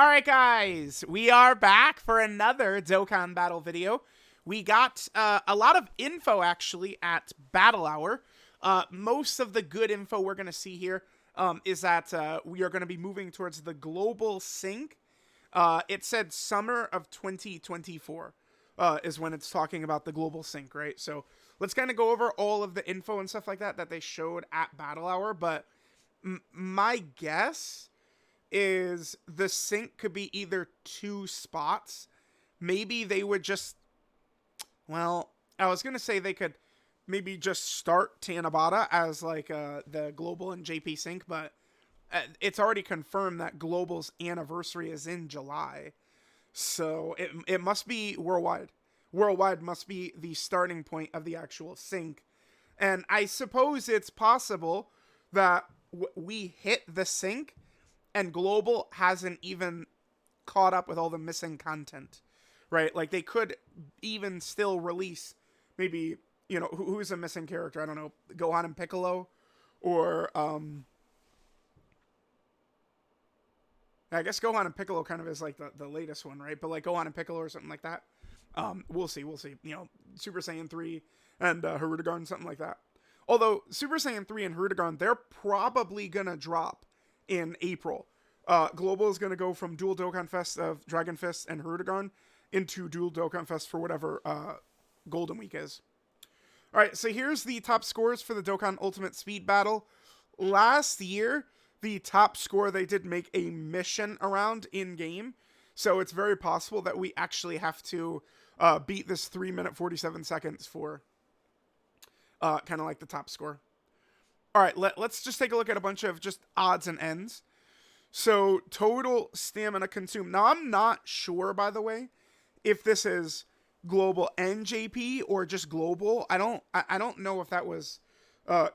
Alright guys, we are back for another Dokkan battle video. We got a lot of info actually at Battle Hour. Most of the good info we're going to see here is that we are going to be moving towards the global sync. It said summer of 2024 is when it's talking about the global sync, right? So let's kind of go over all of the info and stuff like that they showed at Battle Hour, but my guess is the sync could be either two spots. Maybe they would just, well, I was going to say they could maybe just start Tanabata as like the global and JP sync, but it's already confirmed that global's anniversary is in July. So it must be worldwide. Worldwide must be the starting point of the actual sync. And I suppose it's possible that we hit the sync and global hasn't even caught up with all the missing content, right? Like they could even still release maybe, you know, who's a missing character? I don't know, Gohan and Piccolo, or I guess Gohan and Piccolo kind of is like the latest one, right? But like Gohan and Piccolo or something like that. We'll see. You know, Super Saiyan 3 and Hirudegarn, something like that. Although Super Saiyan 3 and Hirudegarn, they're probably gonna drop in April. Global is going to go from Dual Dokkan Fest of Dragon Fist and Hirudegarn into Dual Dokkan Fest for whatever Golden Week is. Alright, so here's the top scores for the Dokkan Ultimate Speed Battle. Last year, the top score they did make a mission around in-game, so it's very possible that we actually have to beat this 3 minute 47 seconds for kind of like the top score. Alright, let's just take a look at a bunch of just odds and ends. So, total stamina consumed. Now, I'm not sure, by the way, if this is global and JP or just global. I don't know if that was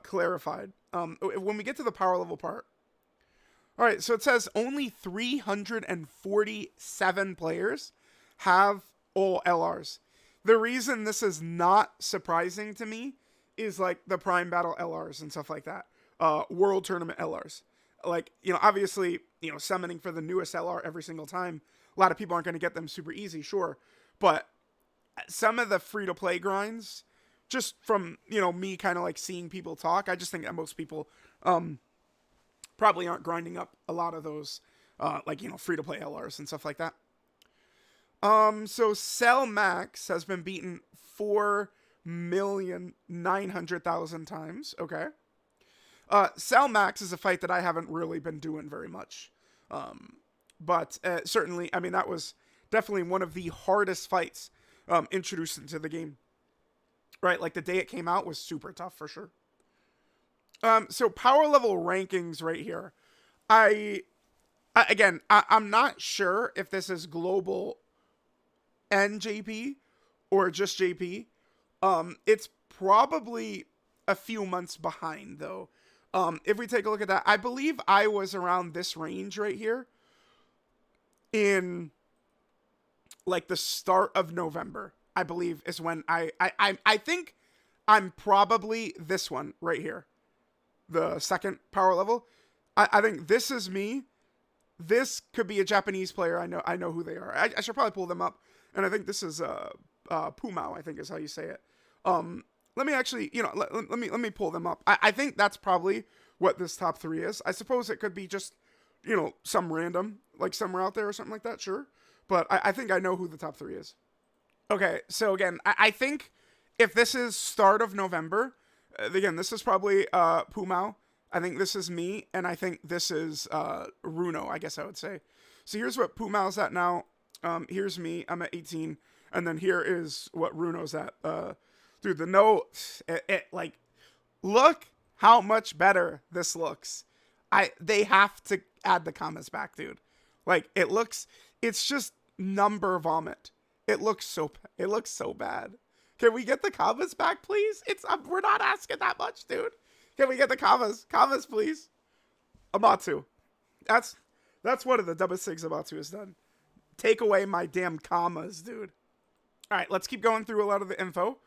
clarified. When we get to the power level part. Alright, so it says only 347 players have all LRs. The reason this is not surprising to me is like the Prime Battle LRs and stuff like that. World Tournament LRs. Like, you know, obviously, you know, summoning for the newest LR every single time, a lot of people aren't going to get them super easy, sure. But some of the free-to-play grinds, just from, you know, me kind of like seeing people talk, I just think that most people probably aren't grinding up a lot of those, like, you know, free-to-play LRs and stuff like that. So Cell Max has been beaten 4,900,000 times, okay. Cell Max is a fight that I haven't really been doing very much. But certainly, I mean, that was definitely one of the hardest fights introduced into the game. Right? Like, the day it came out was super tough, for sure. So, power level rankings right here. I'm not sure if this is global and JP or just JP. It's probably a few months behind, though. If we take a look at that, I believe I was around this range right here in like the start of November, I believe is when I think I'm probably this one right here. The second power level. I think this is me. This could be a Japanese player. I know who they are. I should probably pull them up. And I think this is Pumao, I think is how you say it. Let me actually, you know, let me pull them up. I think that's probably what this top 3 is. I suppose it could be just, you know, some random, like somewhere out there or something like that, sure. But I think I know who the top 3 is. Okay, so again, I think if this is start of November, again, this is probably Pumao. I think this is me, and I think this is Runo, I guess I would say. So here's what Pumao's at now. Here's me, I'm at 18. And then here is what Runo's at. Dude, the note, like, look how much better this looks. They have to add the comments back, dude. Like, it's just number vomit. It looks so bad. Can we get the comments back, please? We're not asking that much, dude. Can we get the comments, please? Amatsu. That's one of the dumbest things Amatsu has done. Take away my damn commas, dude. All right, let's keep going through a lot of the info.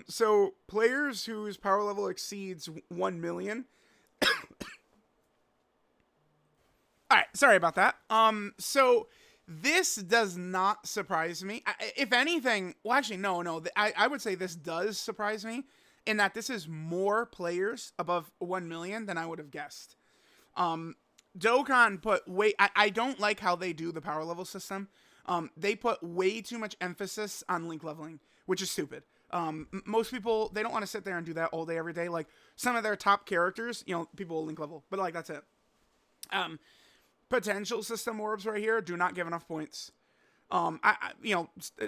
So players whose power level exceeds 1 million All right, sorry about that. So this does not surprise me. If anything, well, actually, no. I would say this does surprise me in that this is more players above 1 million than I would have guessed. Dokkan put way. I don't like how they do the power level system. They put way too much emphasis on link leveling, which is stupid. Most people, they don't want to sit there and do that all day every day. Like some of their top characters, people will link level, but like that's it. Potential system orbs right here do not give enough points.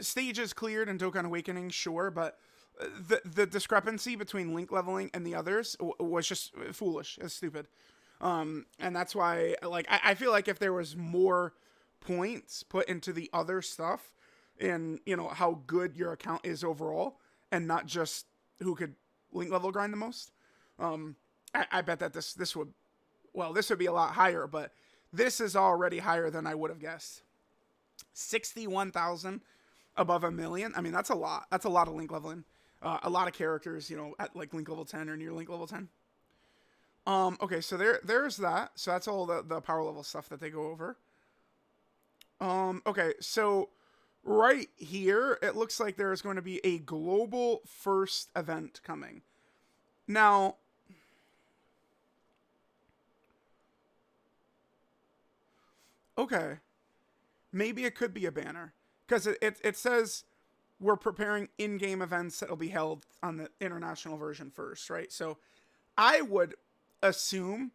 Stages cleared in Dokkan Awakening, sure, but the discrepancy between link leveling and the others was just foolish. It's stupid. And that's why, like, I feel like if there was more points put into the other stuff and, how good your account is overall and not just who could link level grind the most, I bet that this would be a lot higher, but this is already higher than I would have guessed. 61,000 above 1 million. I mean, that's a lot. That's a lot of link leveling. A lot of characters, at like link level 10 or near link level 10. Okay, so there's that. So that's all the power level stuff that they go over. Okay, so right here, it looks like there is going to be a global first event coming. Now, okay, maybe it could be a banner because it says we're preparing in-game events that will be held on the international version first, right? So I would assume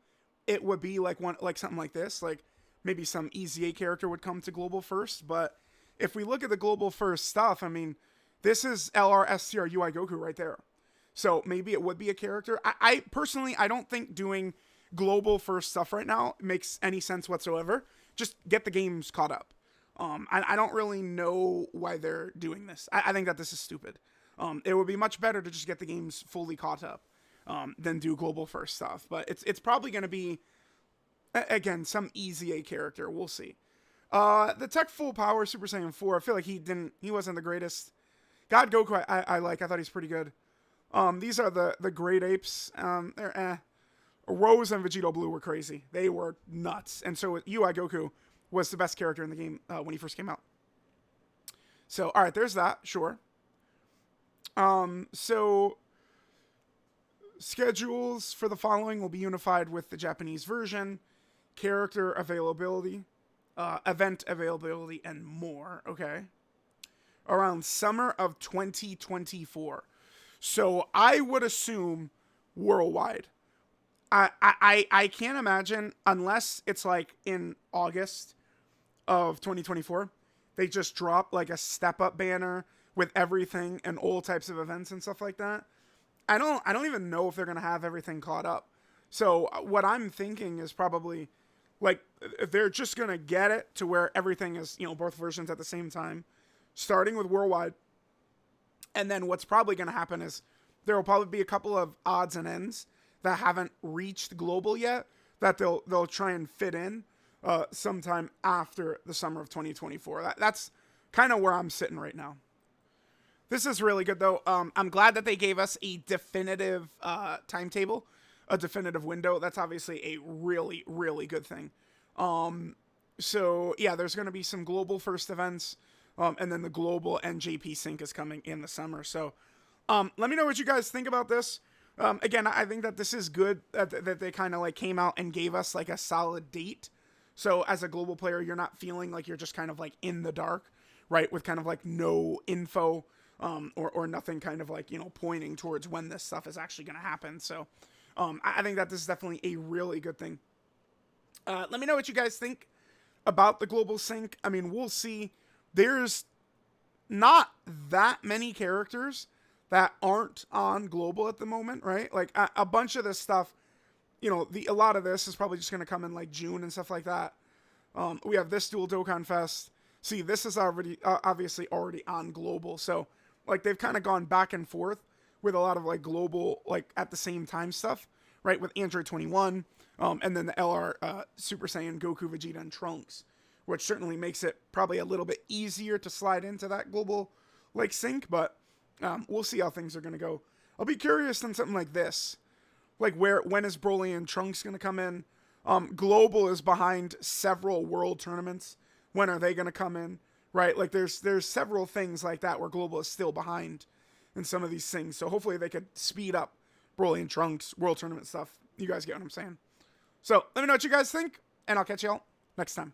it would be like something like this, like maybe some EZA character would come to global first. But if we look at the global first stuff, I mean, this is LR UI Goku right there. So maybe it would be a character. I personally, I don't think doing global first stuff right now makes any sense whatsoever. Just get the games caught up. I don't really know why they're doing this. I think that this is stupid. It would be much better to just get the games fully caught up than do global first stuff. But it's probably going to be, again, some EZA character. We'll see. The Tech Full Power Super Saiyan 4, I feel like he wasn't the greatest. God Goku, I like. I thought he's pretty good. These are the Great Apes. They're eh. Rose and Vegito Blue were crazy. They were nuts. And so UI Goku was the best character in the game when he first came out. So, all right, there's that. Sure. So schedules for the following will be unified with the Japanese version, character availability, event availability, and more. Okay. Around summer of 2024. So I would assume worldwide. I can't imagine, unless it's like in August of 2024, they just drop like a step up banner with everything and all types of events and stuff like that. I don't even know if they're gonna have everything caught up. So what I'm thinking is probably like they're just gonna get it to where everything is, both versions at the same time, starting with worldwide. And then what's probably gonna happen is there will probably be a couple of odds and ends that haven't reached global yet that they'll try and fit in sometime after the summer of 2024. That's kind of where I'm sitting right now. This is really good though. I'm glad that they gave us a definitive timetable, a definitive window. That's obviously a really, really good thing. So yeah, there's going to be some global first events, and then the global NJP sync is coming in the summer. So let me know what you guys think about this. Again, I think that this is good that they kind of like came out and gave us like a solid date. So as a global player, you're not feeling like you're just kind of like in the dark, right? With kind of like no info, or nothing kind of like, pointing towards when this stuff is actually going to happen. So, I think that this is definitely a really good thing. Let me know what you guys think about the global sync. I mean, we'll see. There's not that many characters that aren't on global at the moment, right? Like a bunch of this stuff, a lot of this is probably just going to come in like June and stuff like that. We have this Dual Dokkan Fest. See, this is already obviously already on global. So like they've kind of gone back and forth with a lot of like global, like at the same time stuff, right? With Android 21, and then the LR Super Saiyan Goku, Vegeta, and Trunks, which certainly makes it probably a little bit easier to slide into that global like sync, but we'll see how things are going to go. I'll be curious on something like this. Like when is Broly and Trunks going to come in? Global is behind several world tournaments. When are they going to come in? Right? Like there's several things like that where Global is still behind in some of these things. So hopefully they could speed up Broly and Trunks world tournament stuff. You guys get what I'm saying. So let me know what you guys think, and I'll catch y'all next time.